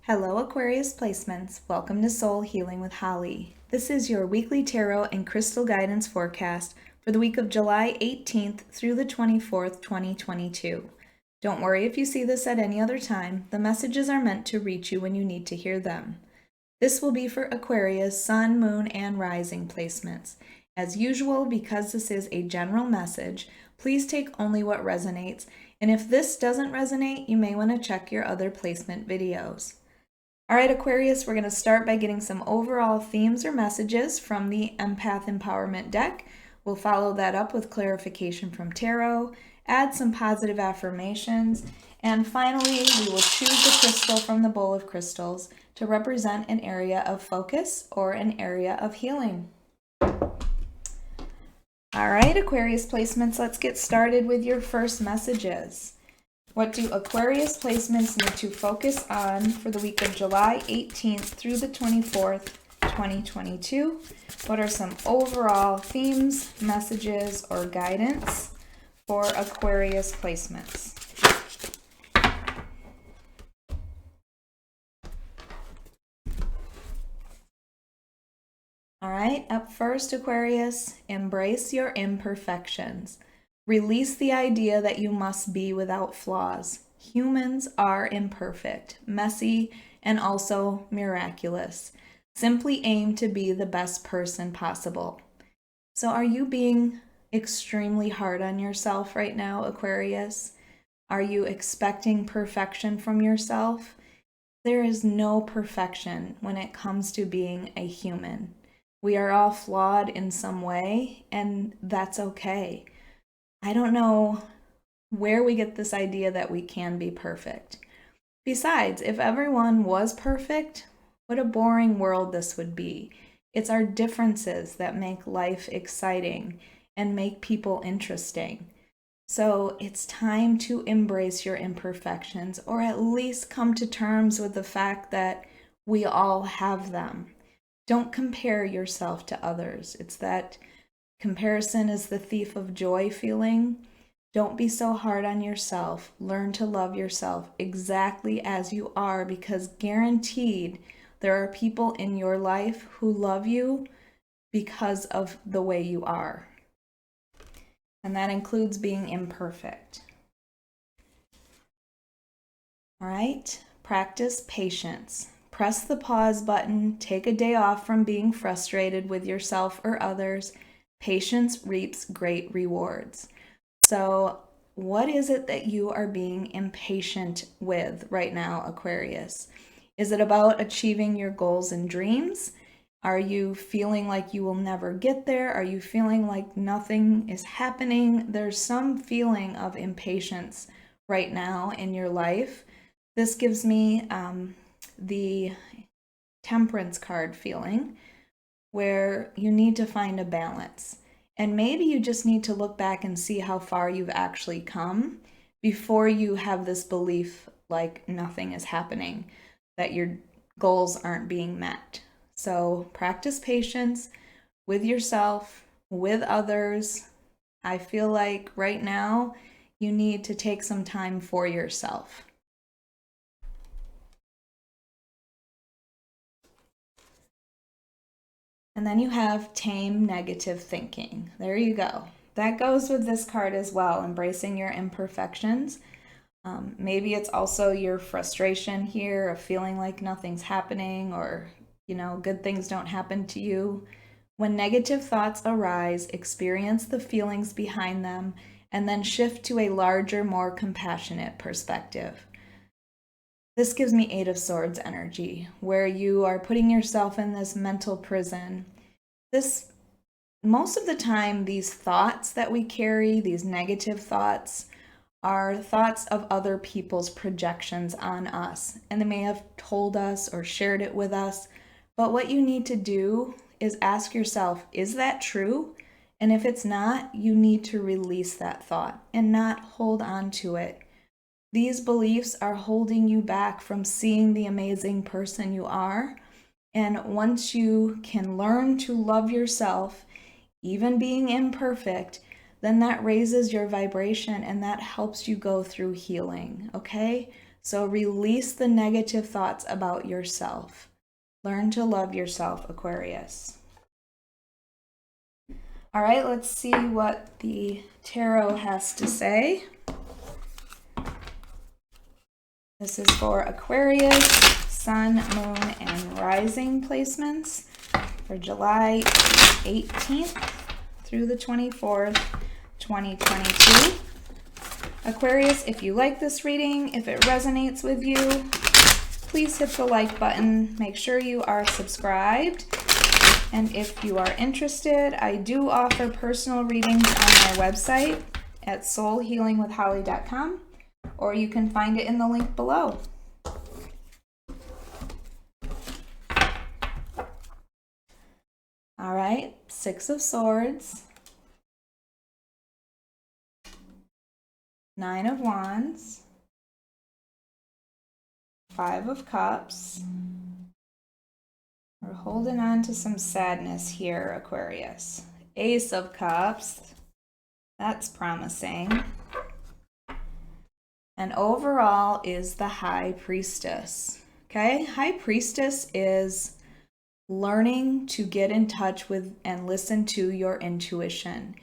Hello Aquarius placements. Welcome to Soul Healing with Holly. This is your weekly tarot and crystal guidance forecast for the week of July 18th through the 24th, 2022. Don't worry if you see this at any other time. The messages are meant to reach you when you need to hear them. This will be for Aquarius, Sun, Moon, and Rising placements. As usual, because this is a general message, please take only what resonates, and if this doesn't resonate, you may want to check your other placement videos. All right, Aquarius, we're going to start by getting some overall themes or messages from the Empath Empowerment deck. We'll follow that up with clarification from tarot, add some positive affirmations, and finally, we will choose a crystal from the bowl of crystals to represent an area of focus or an area of healing. All right, Aquarius placements, let's get started with your first messages. What do Aquarius placements need to focus on for the week of July 18th through the 24th, 2022? What are some overall themes, messages, or guidance for Aquarius placements? All right, up first, Aquarius, embrace your imperfections. Release the idea that you must be without flaws. Humans are imperfect, messy, and also miraculous. Simply aim to be the best person possible. So are you being extremely hard on yourself right now, Aquarius? Are you expecting perfection from yourself? There is no perfection when it comes to being a human. We are all flawed in some way, and that's okay. I don't know where we get this idea that we can be perfect. Besides, if everyone was perfect, what a boring world this would be. It's our differences that make life exciting and make people interesting. So it's time to embrace your imperfections, or at least come to terms with the fact that we all have them. Don't compare yourself to others. It's that comparison is the thief of joy feeling. Don't be so hard on yourself. Learn to love yourself exactly as you are, because guaranteed there are people in your life who love you because of the way you are. And that includes being imperfect. All right, practice patience. Press the pause button. Take a day off from being frustrated with yourself or others. Patience reaps great rewards. So what is it that you are being impatient with right now, Aquarius? Is it about achieving your goals and dreams? Are you feeling like you will never get there? Are you feeling like nothing is happening? There's some feeling of impatience right now in your life. This gives me the Temperance card feeling, where you need to find a balance. And maybe you just need to look back and see how far you've actually come before you have this belief like nothing is happening, that your goals aren't being met. So practice patience with yourself, with others. I feel like right now you need to take some time for yourself. And then you have tame negative thinking. There you go. That goes with this card as well, embracing your imperfections. Maybe it's also your frustration here of feeling like nothing's happening, or, good things don't happen to you. When negative thoughts arise, experience the feelings behind them, and then shift to a larger, more compassionate perspective. This gives me Eight of Swords energy, where you are putting yourself in this mental prison. Most of the time, these thoughts that we carry, these negative thoughts, are thoughts of other people's projections on us. And they may have told us or shared it with us. But what you need to do is ask yourself, is that true? And if it's not, you need to release that thought and not hold on to it. These beliefs are holding you back from seeing the amazing person you are. And once you can learn to love yourself, even being imperfect, then that raises your vibration and that helps you go through healing, okay? So release the negative thoughts about yourself. Learn to love yourself, Aquarius. All right, let's see what the tarot has to say. This is for Aquarius, Sun, Moon, and Rising placements for July 18th through the 24th, 2022. Aquarius, if you like this reading, if it resonates with you, please hit the like button. Make sure you are subscribed. And if you are interested, I do offer personal readings on my website at soulhealingwithholly.com, or you can find it in the link below. All right, Six of Swords, Nine of Wands, Five of Cups. We're holding on to some sadness here, Aquarius. Ace of Cups. That's promising. And overall is the High Priestess. Okay? High Priestess is learning to get in touch with and listen to your intuition.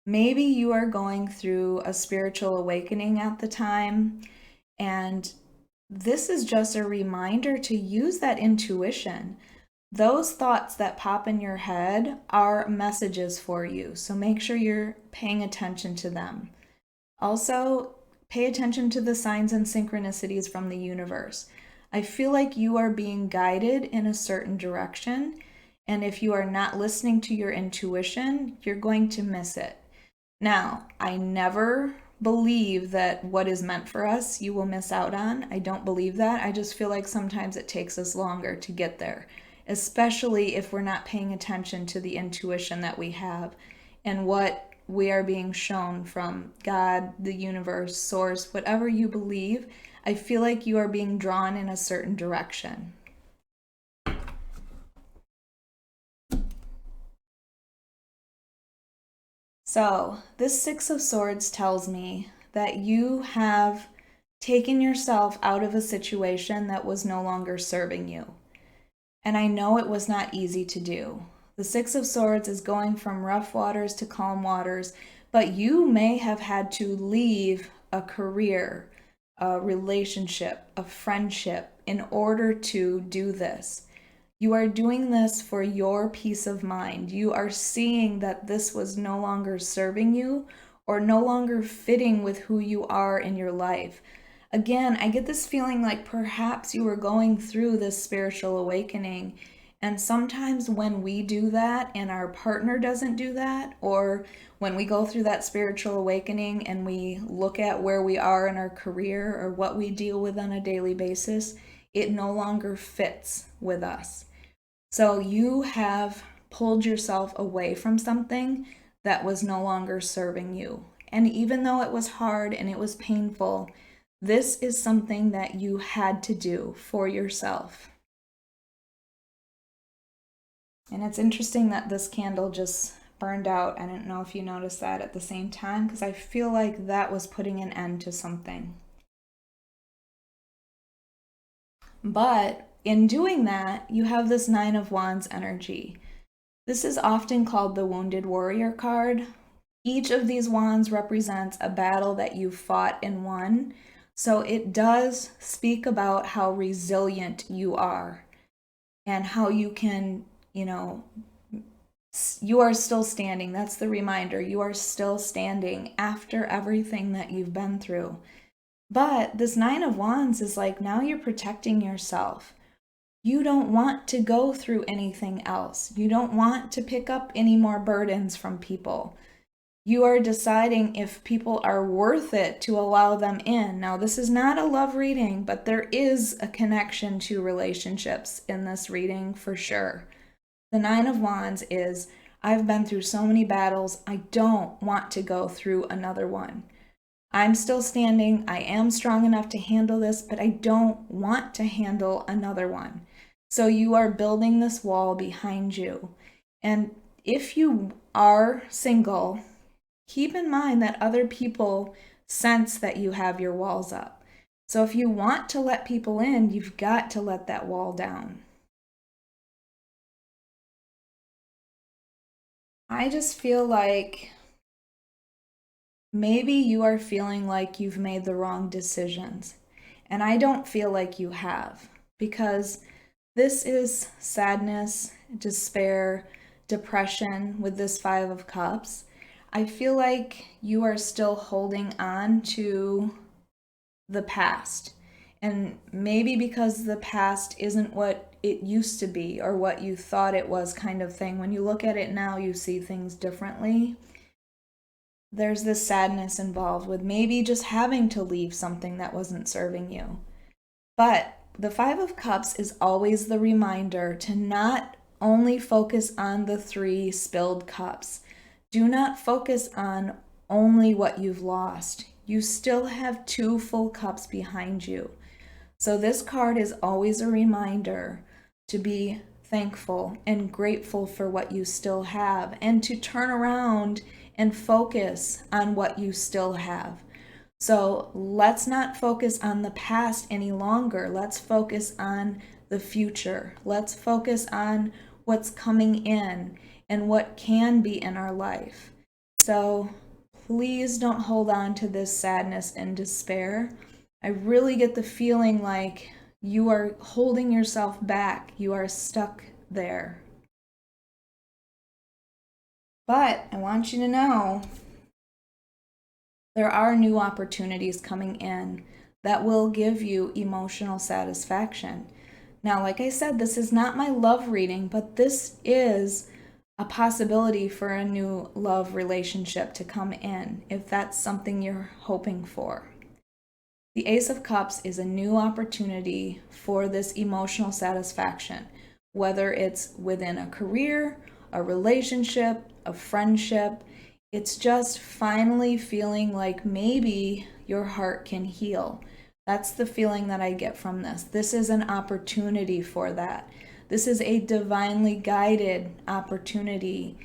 Maybe you are going through a spiritual awakening at the time, and this is just a reminder to use that intuition. Those thoughts that pop in your head are messages for you, so make sure you're paying attention to them. Also, pay attention to the signs and synchronicities from the universe. I feel like you are being guided in a certain direction, and if you are not listening to your intuition, you're going to miss it. Now, I never believe that what is meant for us, you will miss out on. I don't believe that. I just feel like sometimes it takes us longer to get there, especially if we're not paying attention to the intuition that we have and what we are being shown from God, the universe, source, whatever you believe. I feel like you are being drawn in a certain direction. So this Six of Swords tells me that you have taken yourself out of a situation that was no longer serving you. And I know it was not easy to do. The Six of Swords is going from rough waters to calm waters, but you may have had to leave a career, a relationship, a friendship in order to do this. You are doing this for your peace of mind. You are seeing that this was no longer serving you or no longer fitting with who you are in your life. Again, I get this feeling like perhaps you were going through this spiritual awakening, and sometimes when we do that and our partner doesn't do that, or when we go through that spiritual awakening and we look at where we are in our career or what we deal with on a daily basis, it no longer fits with us. So you have pulled yourself away from something that was no longer serving you. And even though it was hard and it was painful, this is something that you had to do for yourself. And it's interesting that this candle just burned out. I don't know if you noticed that at the same time, because I feel like that was putting an end to something. But in doing that, you have this Nine of Wands energy. This is often called the Wounded Warrior card. Each of these wands represents a battle that you fought and won. So it does speak about how resilient you are and how you can, you are still standing. That's the reminder. You are still standing after everything that you've been through. But this Nine of Wands is like, now you're protecting yourself. You don't want to go through anything else. You don't want to pick up any more burdens from people. You are deciding if people are worth it to allow them in. Now, this is not a love reading, but there is a connection to relationships in this reading for sure. The Nine of Wands is, I've been through so many battles, I don't want to go through another one. I'm still standing, I am strong enough to handle this, but I don't want to handle another one. So you are building this wall behind you. And if you are single, keep in mind that other people sense that you have your walls up. So if you want to let people in, you've got to let that wall down. I just feel like maybe you are feeling like you've made the wrong decisions. And I don't feel like you have, because this is sadness, despair, depression with this Five of Cups. I feel like you are still holding on to the past. And maybe because the past isn't what it used to be or what you thought it was, kind of thing. When you look at it now, you see things differently. There's this sadness involved with maybe just having to leave something that wasn't serving you. But the Five of Cups is always the reminder to not only focus on the 3 spilled cups. Do not focus on only what you've lost. You still have 2 full cups behind you. So this card is always a reminder to be thankful and grateful for what you still have, and to turn around and focus on what you still have. So let's not focus on the past any longer. Let's focus on the future. Let's focus on what's coming in and what can be in our life. So please don't hold on to this sadness and despair. I really get the feeling like you are holding yourself back. You are stuck there. But I want you to know there are new opportunities coming in that will give you emotional satisfaction. Now, like I said, this is not my love reading, but this is a possibility for a new love relationship to come in, if that's something you're hoping for. The Ace of Cups is a new opportunity for this emotional satisfaction, whether it's within a career, a relationship, a friendship. It's just finally feeling like maybe your heart can heal. That's the feeling that I get from this. This is an opportunity for that. This is a divinely guided opportunity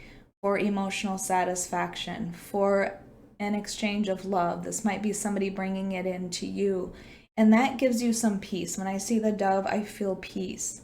for emotional satisfaction, for an exchange of love. This might be somebody bringing it into you, and that gives you some peace. When I see the dove, I feel peace.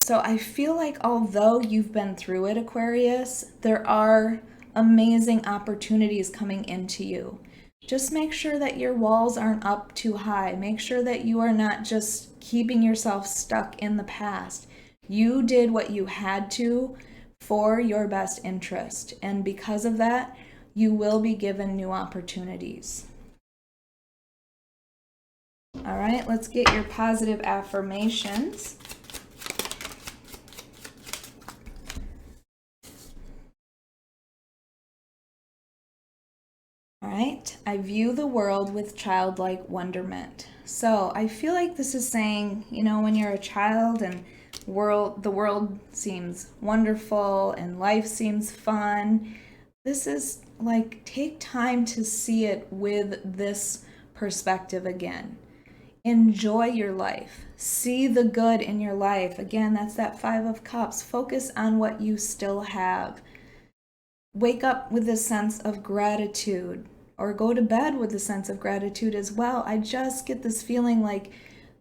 So I feel like although you've been through it, Aquarius, there are amazing opportunities coming into you. Just make sure that your walls aren't up too high. Make sure that you are not just keeping yourself stuck in the past. You did what you had to for your best interest, and because of that, you will be given new opportunities. All right, let's get your positive affirmations. All right, I view the world with childlike wonderment. So I feel like this is saying, you know, when you're a child and the world seems wonderful and life seems fun, this is like, take time to see it with this perspective again. Enjoy your life. See the good in your life. Again, that's that Five of Cups. Focus on what you still have. Wake up with a sense of gratitude, or go to bed with a sense of gratitude as well. I just get this feeling like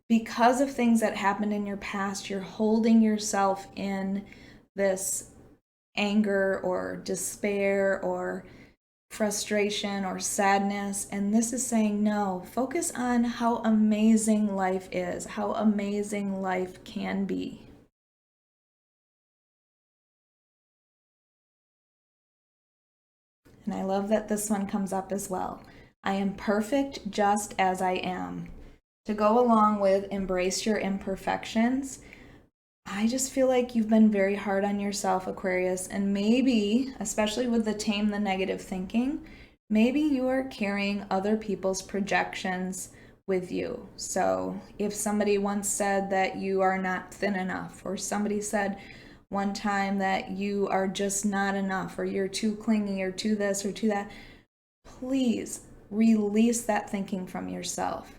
because of things that happened in your past, you're holding yourself in this anger or despair or frustration or sadness. And this is saying, no, focus on how amazing life is, how amazing life can be. And I love that this one comes up as well. I am perfect just as I am. To go along with embrace your imperfections, I just feel like you've been very hard on yourself, Aquarius, and maybe, especially with the tame the negative thinking, maybe you are carrying other people's projections with you. So if somebody once said that you are not thin enough, or somebody said one time that you are just not enough, or you're too clingy, or too this or too that, please release that thinking from yourself.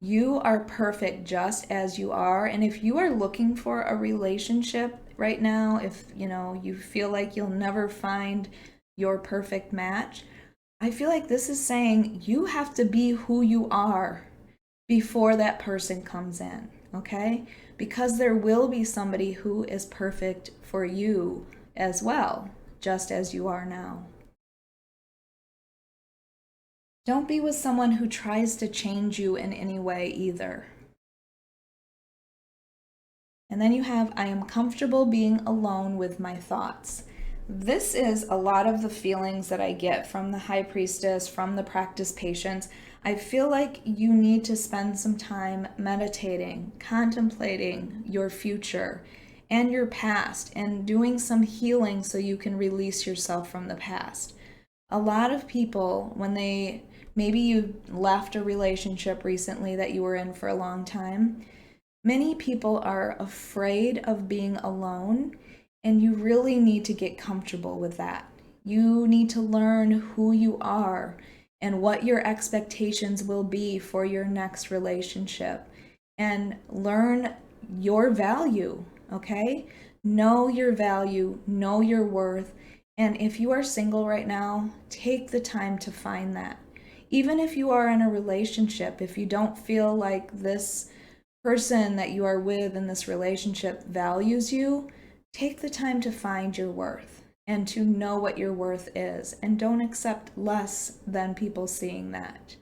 You are perfect just as you are. And if you are looking for a relationship right now, if you feel like you'll never find your perfect match, I feel like this is saying you have to be who you are, before that person comes in, okay? Because there will be somebody who is perfect for you as well, just as you are now. Don't be with someone who tries to change you in any way either. And then you have, I am comfortable being alone with my thoughts. This is a lot of the feelings that I get from the High Priestess, from the practice patients. I feel like you need to spend some time meditating, contemplating your future and your past, and doing some healing so you can release yourself from the past. A lot of people, when maybe you left a relationship recently that you were in for a long time, many people are afraid of being alone, and you really need to get comfortable with that. You need to learn who you are and what your expectations will be for your next relationship, and learn your value, okay? Know your value, know your worth, and if you are single right now, take the time to find that. Even if you are in a relationship, if you don't feel like this person that you are with in this relationship values you, take the time to find your worth and to know what your worth is, and don't accept less than people seeing that.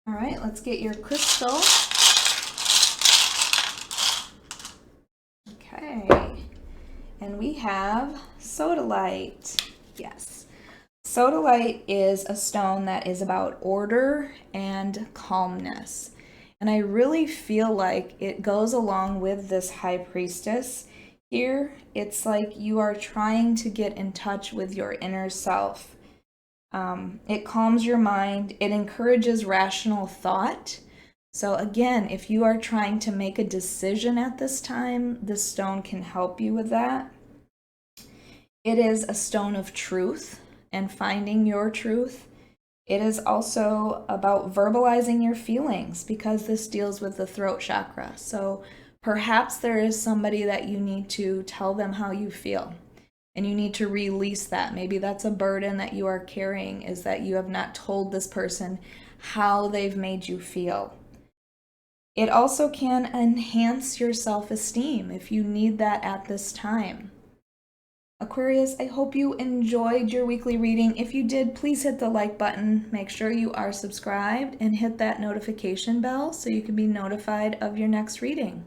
All right, let's get your crystal. Okay, and we have sodalite. Yes. Sodalite is a stone that is about order and calmness. And I really feel like it goes along with this High Priestess. Here, it's like you are trying to get in touch with your inner self. It calms your mind. It encourages rational thought. So again, if you are trying to make a decision at this time, this stone can help you with that. It is a stone of truth and finding your truth. It is also about verbalizing your feelings, because this deals with the throat chakra. So perhaps there is somebody that you need to tell them how you feel, and you need to release that. Maybe that's a burden that you are carrying, is that you have not told this person how they've made you feel. It also can enhance your self-esteem if you need that at this time. Aquarius, I hope you enjoyed your weekly reading. If you did, please hit the like button. Make sure you are subscribed and hit that notification bell so you can be notified of your next reading.